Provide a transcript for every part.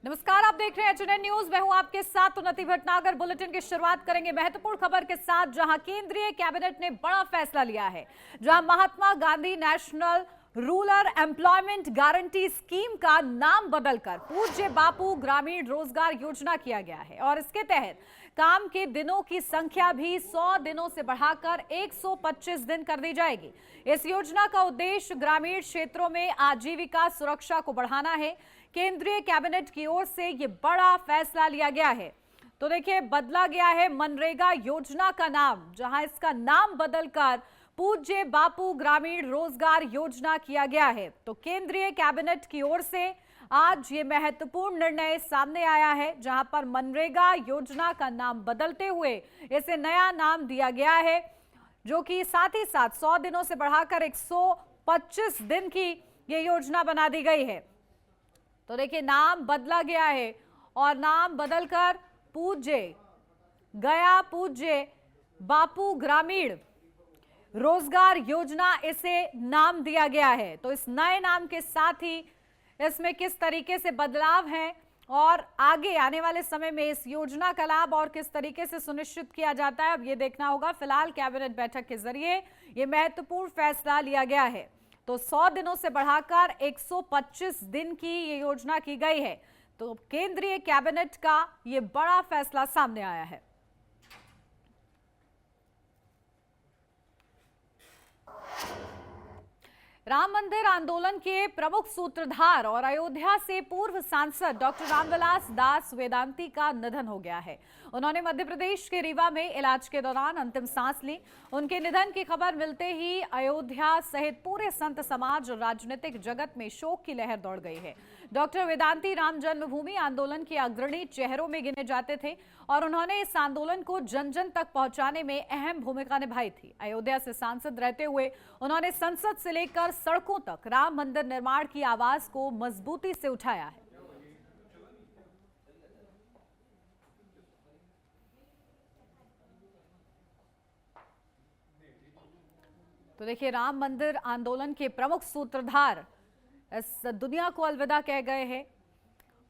नमस्कार, आप देख रहे हैं एचएनएन न्यूज। मैं हूं आपके साथ उन्नति भटनागर। बुलेटिन की शुरुआत करेंगे महत्वपूर्ण खबर के साथ, जहां केंद्रीय कैबिनेट ने बड़ा फैसला लिया है। जहां Mahatma Gandhi national rural employment guarantee scheme का नाम बदलकर पूज्य बापू ग्रामीण रोजगार योजना किया गया है और इसके तहत काम के दिनों की संख्या भी 100 दिनों से बढ़ाकर 125 दिन कर दी जाएगी। इस योजना का उद्देश्य ग्रामीण क्षेत्रों में आजीविका सुरक्षा को बढ़ाना है। केंद्रीय कैबिनेट की ओर से यह बड़ा फैसला लिया गया है। तो देखिए, बदला गया है मनरेगा योजना का नाम, जहां इसका नाम बदलकर पूज्य बापू ग्रामीण रोजगार योजना किया गया है। तो केंद्रीय कैबिनेट की ओर से आज ये महत्वपूर्ण निर्णय सामने आया है, जहां पर मनरेगा योजना का नाम बदलते हुए इसे नया नाम दिया गया है, जो कि साथ ही साथ 100 दिनों से बढ़ाकर 125 दिन की ये योजना बना दी गई है। तो देखिए, नाम बदला गया है और नाम बदलकर पूज्य बापू ग्रामीण रोजगार योजना इसे नाम दिया गया है। तो इस नए नाम के साथ ही इसमें किस तरीके से बदलाव है और आगे आने वाले समय में इस योजना का लाभ और किस तरीके से सुनिश्चित किया जाता है, अब ये देखना होगा। फिलहाल कैबिनेट बैठक के जरिए ये महत्वपूर्ण फैसला लिया गया है। तो 100 दिनों से बढ़ाकर 125 दिन की ये योजना की गई है। तो केंद्रीय कैबिनेट का ये बड़ा फैसला सामने आया है। राम मंदिर आंदोलन के प्रमुख सूत्रधार और अयोध्या से पूर्व सांसद डॉक्टर रामविलास दास वेदांती का निधन हो गया है। उन्होंने मध्य प्रदेश के रीवा में इलाज के दौरान अंतिम सांस ली। उनके निधन की खबर मिलते ही अयोध्या सहित पूरे संत समाज और राजनीतिक जगत में शोक की लहर दौड़ गई है। डॉक्टर वेदांती राम जन्मभूमि आंदोलन के अग्रणी चेहरों में गिने जाते थे और उन्होंने इस आंदोलन को जन जन तक पहुंचाने में अहम भूमिका निभाई थी। अयोध्या से सांसद रहते हुए उन्होंने संसद से लेकर सड़कों तक राम मंदिर निर्माण की आवाज को मजबूती से उठाया है। तो देखिए, राम मंदिर आंदोलन के प्रमुख सूत्रधार इस दुनिया को अलविदा कह गए हैं।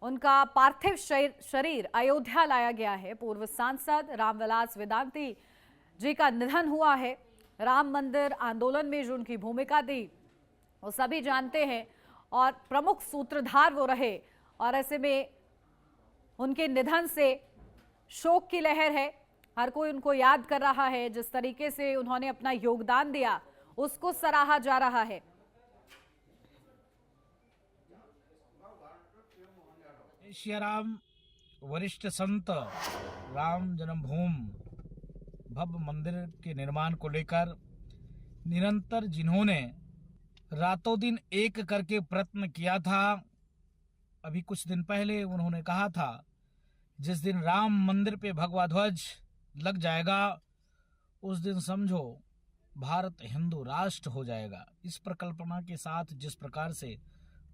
उनका पार्थिव शरीर अयोध्या लाया गया है। पूर्व सांसद रामविलास वेदांती जी का निधन हुआ है। राम मंदिर आंदोलन में जो उनकी भूमिका थी वो सभी जानते हैं और प्रमुख सूत्रधार वो रहे, और ऐसे में उनके निधन से शोक की लहर है। हर कोई उनको याद कर रहा है। जिस तरीके से उन्होंने अपना योगदान दिया उसको सराहा जा रहा है। श्री राम वरिष्ठ संत राम जन्मभूमि भव्य मंदिर के निर्माण को लेकर निरंतर जिन्होंने रातों दिन एक करके प्रयत्न किया था, अभी कुछ दिन पहले उन्होंने कहा था जिस दिन राम मंदिर पे भगवा ध्वज लग जाएगा उस दिन समझो भारत हिंदू राष्ट्र हो जाएगा। इस परिकल्पना के साथ जिस प्रकार से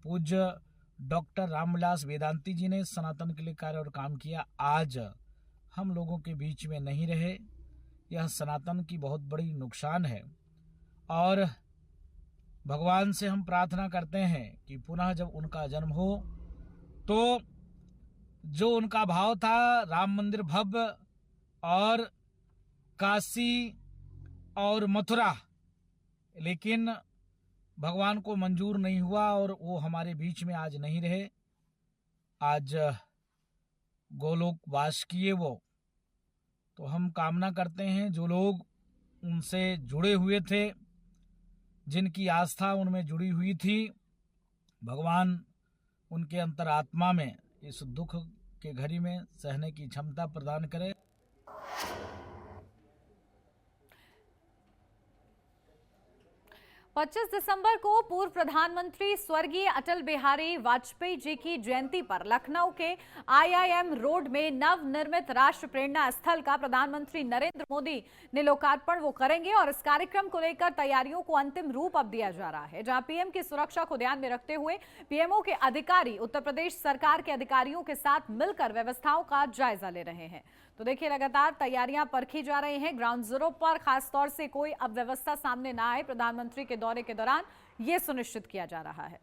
पूज्य डॉक्टर रामविलास वेदांती जी ने सनातन के लिए कार्य और काम किया, आज हम लोगों के बीच में नहीं रहे, यह सनातन की बहुत बड़ी नुकसान है। और भगवान से हम प्रार्थना करते हैं कि पुनः जब उनका जन्म हो तो जो उनका भाव था राम मंदिर भव्य और काशी और मथुरा, लेकिन भगवान को मंजूर नहीं हुआ और वो हमारे बीच में आज नहीं रहे। आज गोलोक वास किए वो। तो हम कामना करते हैं जो लोग उनसे जुड़े हुए थे, जिनकी आस्था उनमें जुड़ी हुई थी, भगवान उनके अंतरात्मा में इस दुख के घड़ी में सहने की क्षमता प्रदान करे। 25 दिसंबर को पूर्व प्रधानमंत्री स्वर्गीय अटल बिहारी वाजपेयी जी की जयंती पर लखनऊ के आईआईएम रोड में नवनिर्मित राष्ट्र प्रेरणा स्थल का प्रधानमंत्री नरेंद्र मोदी ने लोकार्पण वो करेंगे और इस कार्यक्रम को लेकर तैयारियों को अंतिम रूप अब दिया जा रहा है, जहां पीएम की सुरक्षा को ध्यान में रखते हुए पीएमओ के अधिकारी उत्तर प्रदेश सरकार के अधिकारियों के साथ मिलकर व्यवस्थाओं का जायजा ले रहे हैं। तो देखिए, लगातार तैयारियां परखी जा रही हैं। ग्राउंड जीरो पर खासतौर से कोई अव्यवस्था सामने ना आए, प्रधानमंत्री के दौरे के दौरान यह सुनिश्चित किया जा रहा है।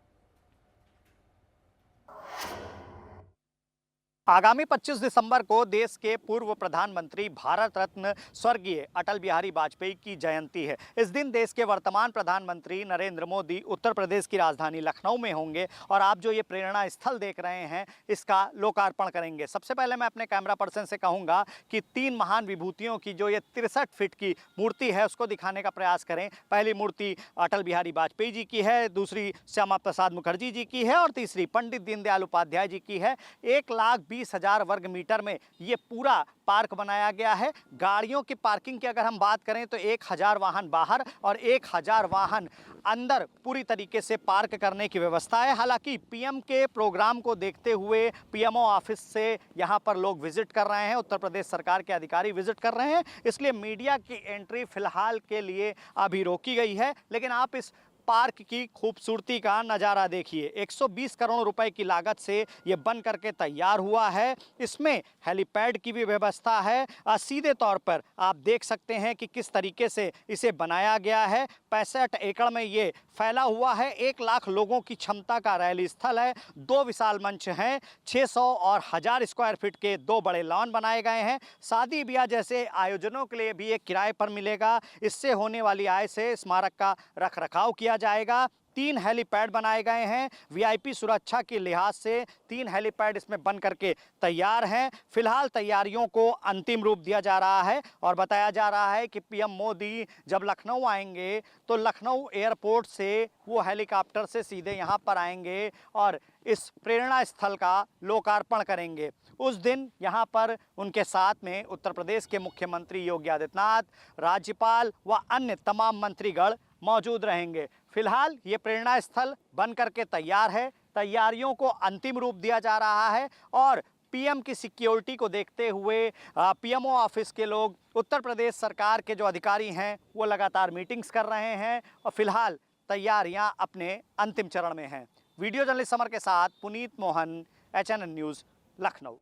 आगामी 25 दिसंबर को देश के पूर्व प्रधानमंत्री भारत रत्न स्वर्गीय अटल बिहारी वाजपेयी की जयंती है। इस दिन देश के वर्तमान प्रधानमंत्री नरेंद्र मोदी उत्तर प्रदेश की राजधानी लखनऊ में होंगे और आप जो ये प्रेरणा स्थल देख रहे हैं इसका लोकार्पण करेंगे। सबसे पहले मैं अपने कैमरा पर्सन से कहूँगा कि 3 महान विभूतियों की जो ये 63 फीट की मूर्ति है उसको दिखाने का प्रयास करें। पहली मूर्ति अटल बिहारी वाजपेयी जी की है, दूसरी श्यामा प्रसाद मुखर्जी जी की है और तीसरी पंडित दीनदयाल उपाध्याय जी की है। 1,20,000 वर्ग मीटर में ये पूरा पार्क बनाया गया है। गाड़ियों की पार्किंग की अगर हम बात करें तो 1,000 वाहन बाहर और 1,000 वाहन अंदर पूरी तरीके से पार्क करने की व्यवस्था है। हालांकि पीएम के प्रोग्राम को देखते हुए पीएमओ ऑफिस से यहाँ पर लोग विजिट कर रहे हैं, उत्तर प्रदेश सरकार के अधिकारी विजिट कर रहे हैं, इसलिए मीडिया की एंट्री फिलहाल के लिए अभी रोकी गई है। लेकिन आप इस पार्क की खूबसूरती का नज़ारा देखिए। 120 करोड़ रुपए की लागत से ये बन करके तैयार हुआ है। इसमें हेलीपैड की भी व्यवस्था है। सीधे तौर पर आप देख सकते हैं कि किस तरीके से इसे बनाया गया है। 65 एकड़ में ये फैला हुआ है। 1 लाख लोगों की क्षमता का रैली स्थल है। 2 विशाल मंच हैं। 600 और 1000 स्क्वायर फीट के 2 बड़े लॉन बनाए गए हैं। शादी ब्याह जैसे आयोजनों के लिए भी एक किराए पर मिलेगा। इससे होने वाली आय से स्मारक का रखरखाव किया जाएगा। 3 हेलीपैड बनाए गए हैं। वीआईपी सुरक्षा के लिहाज से 3 हेलीपैड इसमें बन करके तैयार हैं। फिलहाल तैयारियों को अंतिम रूप दिया जा रहा है और बताया जा रहा है कि पीएम मोदी जब लखनऊ आएंगे तो लखनऊ एयरपोर्ट से वो हेलीकॉप्टर से सीधे यहाँ पर आएंगे और इस प्रेरणा स्थल का लोकार्पण करेंगे। उस दिन यहाँ पर उनके साथ में उत्तर प्रदेश के मुख्यमंत्री योगी आदित्यनाथ, राज्यपाल व अन्य तमाम मंत्रीगण मौजूद रहेंगे। फिलहाल ये प्रेरणा स्थल बन करके तैयार है। तैयारियों को अंतिम रूप दिया जा रहा है और पीएम की सिक्योरिटी को देखते हुए पीएमओ ऑफिस के लोग, उत्तर प्रदेश सरकार के जो अधिकारी हैं वो लगातार मीटिंग्स कर रहे हैं और फिलहाल तैयारियां अपने अंतिम चरण में हैं। वीडियो जर्नलिस्ट समर के साथ पुनीत मोहन, एचएनएन न्यूज़, लखनऊ।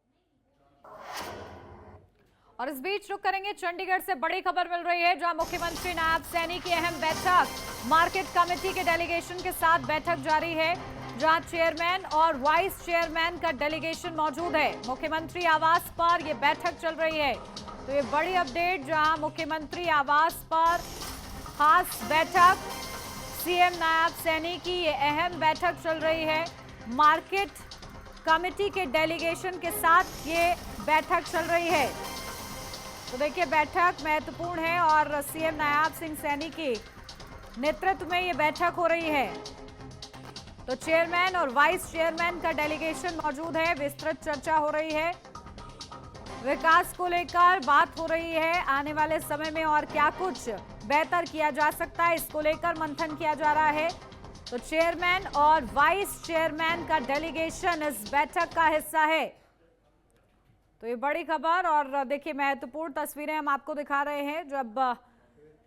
और इस बीच रुक करेंगे चंडीगढ़ से बड़ी खबर मिल रही है जहां मुख्यमंत्री नायब सैनी की अहम बैठक, मार्केट कमेटी के डेलीगेशन के साथ बैठक जारी है जहां चेयरमैन और वाइस चेयरमैन का डेलीगेशन मौजूद है। मुख्यमंत्री आवास पर यह बैठक चल रही है। तो ये बड़ी अपडेट जहां मुख्यमंत्री आवास पर खास बैठक, सीएम नायब सैनी की ये अहम बैठक चल रही है। मार्केट कमेटी के डेलीगेशन के साथ ये बैठक चल रही है। तो देखिए बैठक महत्वपूर्ण है और सीएम नायब सिंह सैनी के नेतृत्व में ये बैठक हो रही है। तो चेयरमैन और वाइस चेयरमैन का डेलीगेशन मौजूद है। विस्तृत चर्चा हो रही है, विकास को लेकर बात हो रही है। आने वाले समय में और क्या कुछ बेहतर किया जा सकता है इसको लेकर मंथन किया जा रहा है। तो चेयरमैन और वाइस चेयरमैन का डेलीगेशन इस बैठक का हिस्सा है। तो ये बड़ी खबर और देखिए महत्वपूर्ण तस्वीरें हम आपको दिखा रहे हैं जब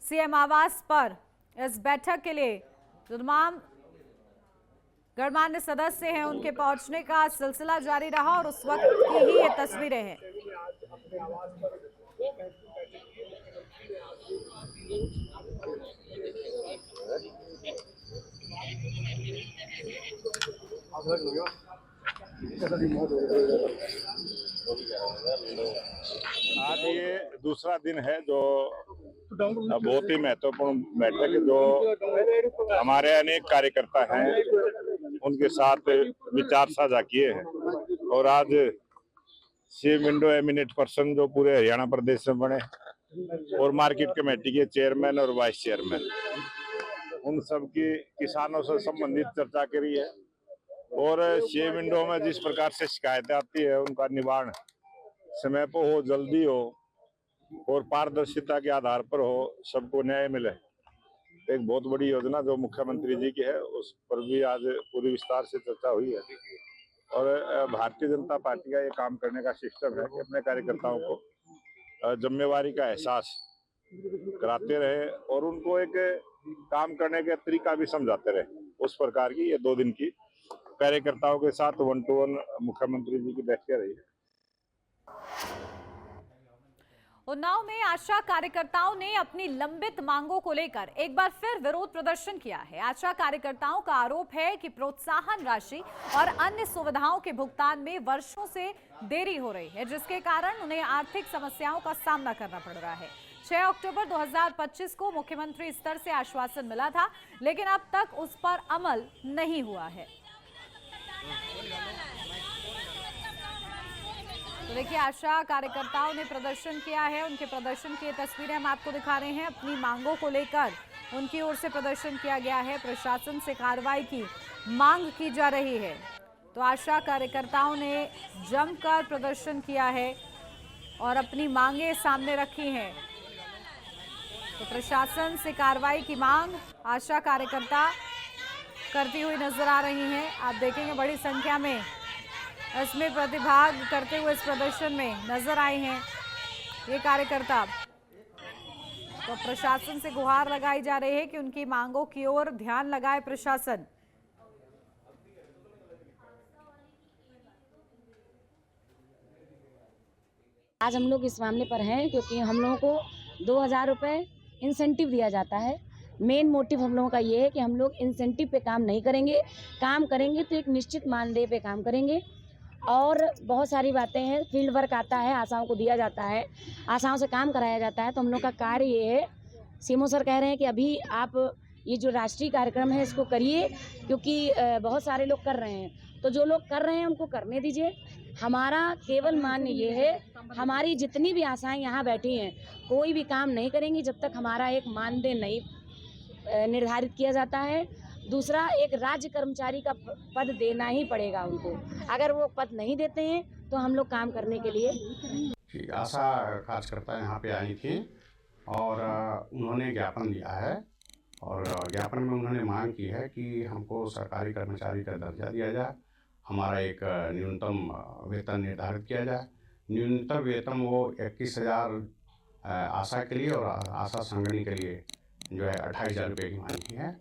सीएम आवास पर इस बैठक के लिए जो तमाम गणमान्य सदस्य हैं उनके पहुंचने का सिलसिला जारी रहा और उस वक्त की ही ये तस्वीरें हैं। आज ये दूसरा दिन है जो बहुत ही महत्वपूर्ण बैठक है, जो हमारे अनेक कार्यकर्ता हैं उनके साथ विचार साझा किए हैं। और आज चीफ विंडो एमिनेट पर्सन जो पूरे हरियाणा प्रदेश में बने और मार्केट कमेटी के चेयरमैन और वाइस चेयरमैन, उन सब की किसानों से संबंधित चर्चा करी है। और चीफ विंडो में जिस प्रकार से शिकायतें आती है उनका निवारण समय पर हो, जल्दी हो और पारदर्शिता के आधार पर हो, सबको न्याय मिले। एक बहुत बड़ी योजना जो मुख्यमंत्री जी की है उस पर भी आज पूरी विस्तार से चर्चा हुई है। और भारतीय जनता पार्टी का ये काम करने का सिस्टम है कि अपने कार्यकर्ताओं को जिम्मेवारी का एहसास कराते रहे और उनको एक काम करने का तरीका भी समझाते रहे। उस प्रकार की ये 2 दिन की कार्यकर्ताओं के साथ 1-to-1 मुख्यमंत्री जी की बैठकें रही है। उन्नाव में आशा कार्यकर्ताओं ने अपनी लंबित मांगों को लेकर एक बार फिर विरोध प्रदर्शन किया है। आशा कार्यकर्ताओं का आरोप है कि प्रोत्साहन राशि और अन्य सुविधाओं के भुगतान में वर्षों से देरी हो रही है, जिसके कारण उन्हें आर्थिक समस्याओं का सामना करना पड़ रहा है। 6 अक्टूबर 2025 को मुख्यमंत्री स्तर से आश्वासन मिला था, लेकिन अब तक उस पर अमल नहीं हुआ है। तो देखिए, आशा कार्यकर्ताओं ने प्रदर्शन किया है। उनके प्रदर्शन की तस्वीरें हम आपको दिखा रहे हैं। अपनी मांगों को लेकर उनकी ओर से प्रदर्शन किया गया है। प्रशासन से कार्रवाई की मांग की जा रही है। तो आशा कार्यकर्ताओं ने जमकर प्रदर्शन किया है और अपनी मांगें सामने रखी हैं। तो प्रशासन से कार्रवाई की मांग आशा कार्यकर्ता करती हुई नजर आ रही हैं। आप देखेंगे बड़ी संख्या में इसमें प्रतिभाग करते हुए इस प्रदर्शन में नजर आए हैं ये कार्यकर्ता। तो प्रशासन से गुहार लगाई जा रही है कि उनकी मांगों की ओर ध्यान लगाए प्रशासन। आज हम लोग इस मामले पर हैं क्योंकि हम लोगों को 2000 रुपये इंसेंटिव दिया जाता है। मेन मोटिव हम लोगों का ये है कि हम लोग इंसेंटिव पे काम नहीं करेंगे, काम करेंगे तो एक निश्चित मानदेय पे काम करेंगे। और बहुत सारी बातें हैं, फील्ड वर्क आता है, आशाओं को दिया जाता है, आशाओं से काम कराया जाता है। तो हम लोग का कार्य ये है, सीएमओ सर कह रहे हैं कि अभी आप ये जो राष्ट्रीय कार्यक्रम है इसको करिए, क्योंकि बहुत सारे लोग कर रहे हैं। तो जो लोग कर रहे हैं उनको करने दीजिए। हमारा केवल मान्य ये है, हमारी जितनी भी आशाएं यहाँ बैठी हैं कोई भी काम नहीं करेंगी जब तक हमारा एक मानदेय नहीं निर्धारित किया जाता है। दूसरा, एक राज्य कर्मचारी का पद देना ही पड़ेगा उनको। अगर वो पद नहीं देते हैं तो हम लोग काम करने के लिए। आशा कार्यकर्ता यहाँ पे आई थी और उन्होंने ज्ञापन दिया है और ज्ञापन में उन्होंने मांग की है कि हमको सरकारी कर्मचारी का दर्जा दिया जाए, हमारा एक न्यूनतम वेतन निर्धारित किया जाए। न्यूनतम वेतन वो 21,000 आशा के लिए और आशा संगठन के लिए जो है 28,000 रुपये की मांग की है।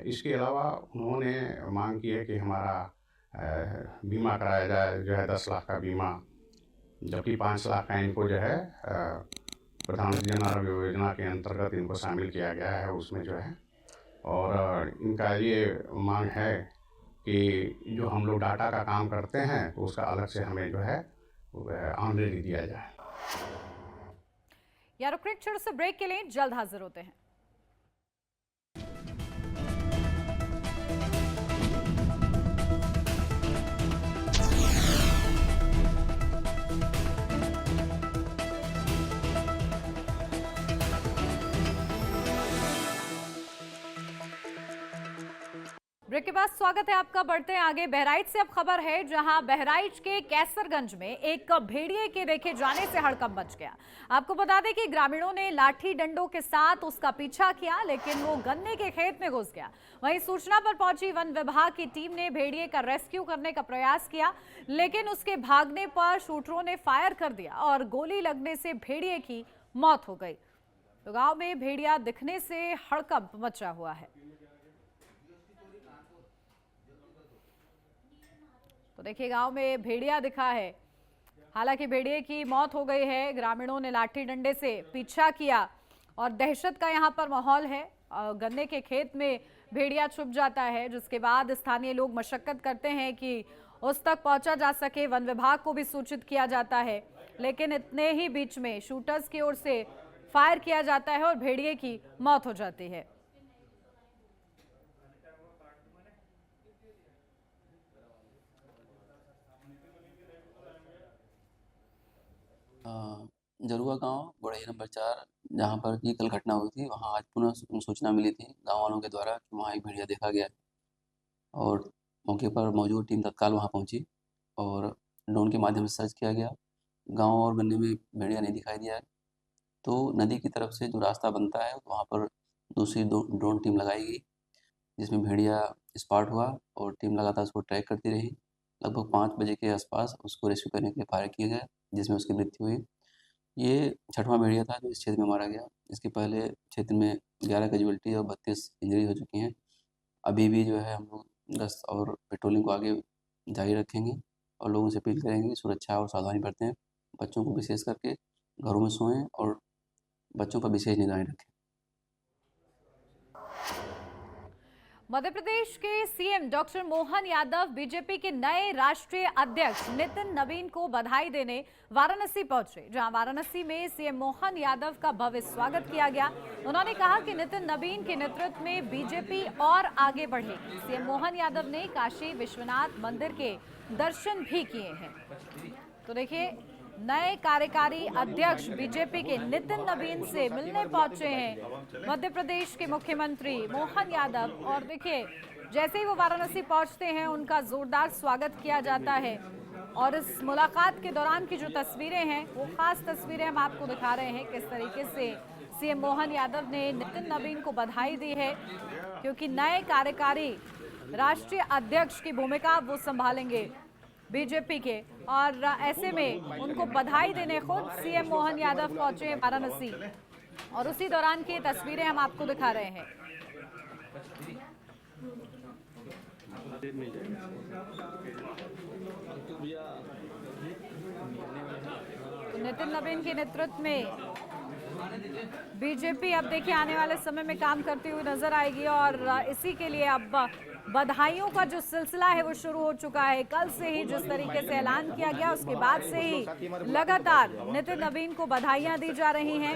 इसके अलावा उन्होंने मांग की है कि हमारा बीमा कराया जाए, जो है 10 लाख का बीमा, जबकि 5 लाख का इनको जो है प्रधानमंत्री जन आरोग्य योजना के अंतर्गत इनको शामिल किया गया है उसमें जो है। और इनका ये मांग है कि जो हम लोग डाटा का काम करते हैं तो उसका अलग से हमें जो है ऑनरेरी दिया जाए। यार रुक छोटे से ब्रेक के लिए, जल्द हाजिर होते हैं। ब्रेक के बाद स्वागत है आपका। बढ़ते हैं आगे। बहराइच से अब खबर है, जहां बहराइच के कैसरगंज में एक भेड़िए के देखे जाने से हड़कंप मच गया। आपको बता दें कि ग्रामीणों ने लाठी डंडों के साथ उसका पीछा किया, लेकिन वो गन्ने के खेत में घुस गया। वहीं सूचना पर पहुंची वन विभाग की टीम ने भेड़िए का रेस्क्यू करने का प्रयास किया, लेकिन उसके भागने पर शूटरों ने फायर कर दिया और गोली लगने से भेड़िए की मौत हो गई। तो गांव में भेड़िया दिखने से हड़कंप मचा हुआ है। तो देखिए, गांव में भेड़िया दिखा है। हालांकि भेड़िए की मौत हो गई है। ग्रामीणों ने लाठी डंडे से पीछा किया और दहशत का यहां पर माहौल है। गन्ने के खेत में भेड़िया छुप जाता है, जिसके बाद स्थानीय लोग मशक्कत करते हैं कि उस तक पहुंचा जा सके। वन विभाग को भी सूचित किया जाता है, लेकिन इतने ही बीच में शूटर्स की ओर से फायर किया जाता है और भेड़िए की मौत हो जाती है। जरुआ गांव गुड़ही नंबर 4 जहां पर की कल घटना हुई थी, वहां आज पुनः सूचना मिली थी गांव वालों के द्वारा कि वहां एक भेड़िया देखा गया और मौके पर मौजूद टीम तत्काल वहां पहुंची और ड्रोन के माध्यम से सर्च किया गया। गांव और गन्ने में भेड़िया नहीं दिखाई दिया है। तो नदी की तरफ से जो रास्ता बनता है वहाँ पर दूसरी ड्रोन टीम लगाई गई, जिसमें भेड़िया स्पॉट हुआ और टीम लगातार उसको ट्रैक करती रही। लगभग 5 बजे के आसपास उसको रेस्क्यू करने के लिए फायर किया गया, जिसमें उसकी मृत्यु हुई। ये 6वां भेड़िया था जो इस क्षेत्र में मारा गया। इसके पहले क्षेत्र में 11 कैजुअल्टी और 32 इंजरी हो चुकी हैं। अभी भी जो है हम लोग गश्त और पेट्रोलिंग को आगे जारी रखेंगे और लोगों से अपील करेंगे कि सुरक्षा और सावधानी बरतें। बच्चों को विशेष करके घरों में सोएं और बच्चों पर विशेष निगाहें रखें। मध्य प्रदेश के CM doctor Mohan Yadav BJP के नए राष्ट्रीय अध्यक्ष नितिन नवीन को बधाई देने वाराणसी पहुंचे, जहां वाराणसी में सीएम मोहन यादव का भव्य स्वागत किया गया। उन्होंने कहा कि नितिन नवीन के नेतृत्व में बीजेपी और आगे बढ़ेगी। सीएम मोहन यादव ने काशी विश्वनाथ मंदिर के दर्शन भी किए हैं। तो देखिए, नए कार्यकारी अध्यक्ष बीजेपी के नितिन नवीन से मिलने पहुंचे हैं मध्य प्रदेश के मुख्यमंत्री मोहन यादव। और देखिए, जैसे ही वो वाराणसी पहुंचते हैं उनका जोरदार स्वागत किया जाता है। और इस मुलाकात के दौरान की जो तस्वीरें हैं वो खास तस्वीरें हम आपको दिखा रहे हैं, किस तरीके से सीएम मोहन यादव ने नितिन नवीन को बधाई दी है, क्योंकि नए कार्यकारी राष्ट्रीय अध्यक्ष की भूमिका वो संभालेंगे बीजेपी के। और ऐसे में उनको बधाई देने खुद सीएम मोहन यादव पहुंचे वाराणसी, और उसी दौरान की तस्वीरें हम आपको दिखा रहे हैं। तो नितिन नवीन के नेतृत्व में बीजेपी अब देखिए आने वाले समय में काम करती हुई नजर आएगी, और इसी के लिए अब बधाइयों का जो सिलसिला है वो शुरू हो चुका है। कल से ही जिस तरीके से ऐलान किया गया उसके बाद से ही लगातार नितिन नवीन को बधाइयां दी जा रही हैं।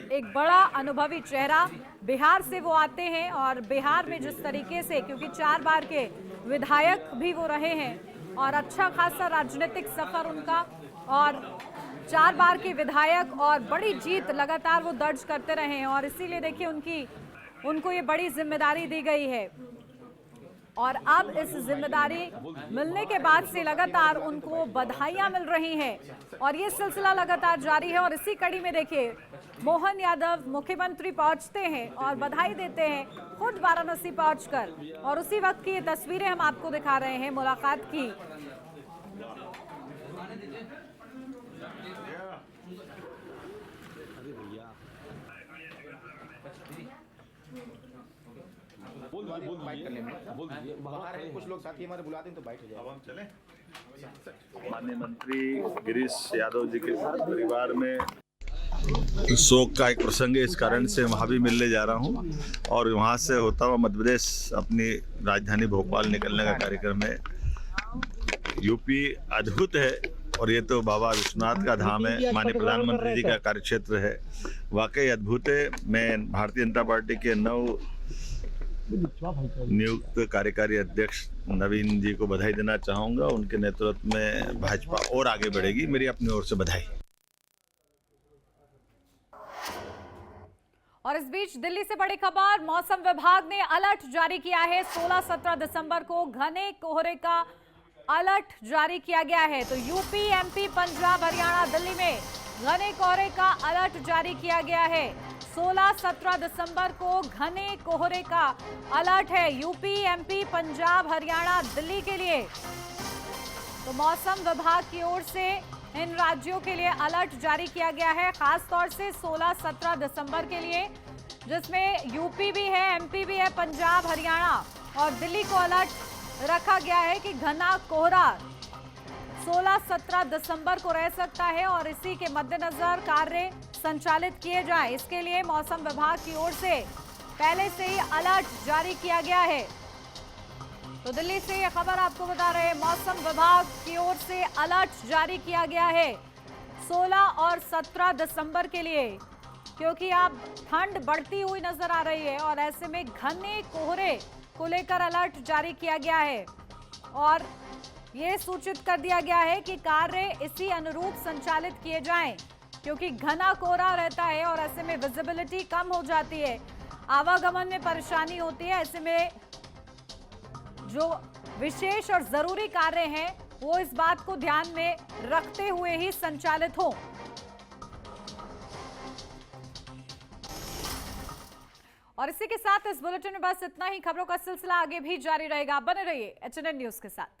एक बड़ा अनुभवी चेहरा, बिहार से वो आते हैं, और बिहार में जिस तरीके से, क्योंकि 4 बार के विधायक भी वो रहे हैं और अच्छा खासा राजनीतिक सफर उनका, और 4 बार के विधायक और बड़ी जीत लगातार वो दर्ज करते रहे हैं। और इसीलिए देखिए उनको ये बड़ी जिम्मेदारी दी गई है, और अब इस जिम्मेदारी मिलने के बाद से लगातार उनको बधाइयां मिल रही हैं, और ये सिलसिला लगातार जारी है। और इसी कड़ी में देखिए, मोहन यादव मुख्यमंत्री पहुंचते हैं और बधाई देते हैं खुद वाराणसी पहुंचकर, और उसी वक्त की ये तस्वीरें हम आपको दिखा रहे हैं मुलाकात की। कुछ लोग साथी हमारे बुलाते हैं तो बाइट हो जाए। अब हम चले। माननीय मंत्री गिरीश यादव जी के साथ परिवार में शोक का एक प्रसंग है, इस कारण से वहाँ भी मिलने जा रहा हूँ, और वहाँ से होता हुआ मध्य प्रदेश अपनी राजधानी भोपाल निकलने का कार्यक्रम है। यूपी अद्भुत है, और ये तो बाबा विश्वनाथ का धाम है, माननीय प्रधानमंत्री जी का कार्यक्षेत्र है, वाकई अद्भुत है। मैं भारतीय जनता पार्टी के नियुक्त कार्यकारी अध्यक्ष नवीन जी को बधाई देना चाहूंगा। उनके नेतृत्व में भाजपा और आगे बढ़ेगी, मेरी अपनी ओर से बधाई। और इस बीच दिल्ली से बड़ी खबर, मौसम विभाग ने अलर्ट जारी किया है। 16-17 दिसंबर को घने कोहरे का अलर्ट जारी किया गया है। तो यूपी, एमपी, पंजाब, हरियाणा, दिल्ली में घने कोहरे का अलर्ट जारी किया गया है। 16-17 दिसंबर को घने कोहरे का अलर्ट है यूपी, एमपी, पंजाब, हरियाणा, दिल्ली के लिए। तो मौसम विभाग की ओर से इन राज्यों के लिए अलर्ट जारी किया गया है, खास तौर से 16-17 दिसंबर के लिए, जिसमें यूपी भी है, एमपी भी है, पंजाब, हरियाणा और दिल्ली को अलर्ट रखा गया है कि घना कोहरा 16-17 दिसंबर को रह सकता है, और इसी के मद्देनजर कार्य संचालित किए जाएं। इसके लिए मौसम विभाग की ओर से पहले से ही अलर्ट जारी किया गया है। तो दिल्ली से ये खबर आपको बता रहे हैं, मौसम विभाग की ओर से अलर्ट जारी किया गया है 16 और 17 दिसंबर के लिए, क्योंकि अब ठंड बढ़ती हुई नजर आ रही है, और ऐसे में घने कोहरे को लेकर अलर्ट जारी किया गया है, और ये सूचित कर दिया गया है कि कार्य इसी अनुरूप संचालित किए जाएं, क्योंकि घना कोहरा रहता है और ऐसे में विजिबिलिटी कम हो जाती है, आवागमन में परेशानी होती है। ऐसे में जो विशेष और जरूरी कार्य हैं वो इस बात को ध्यान में रखते हुए ही संचालित हों। और इसी के साथ इस बुलेटिन में बस इतना ही। खबरों का सिलसिला आगे भी जारी रहेगा, बने रहिए HNN न्यूज के साथ।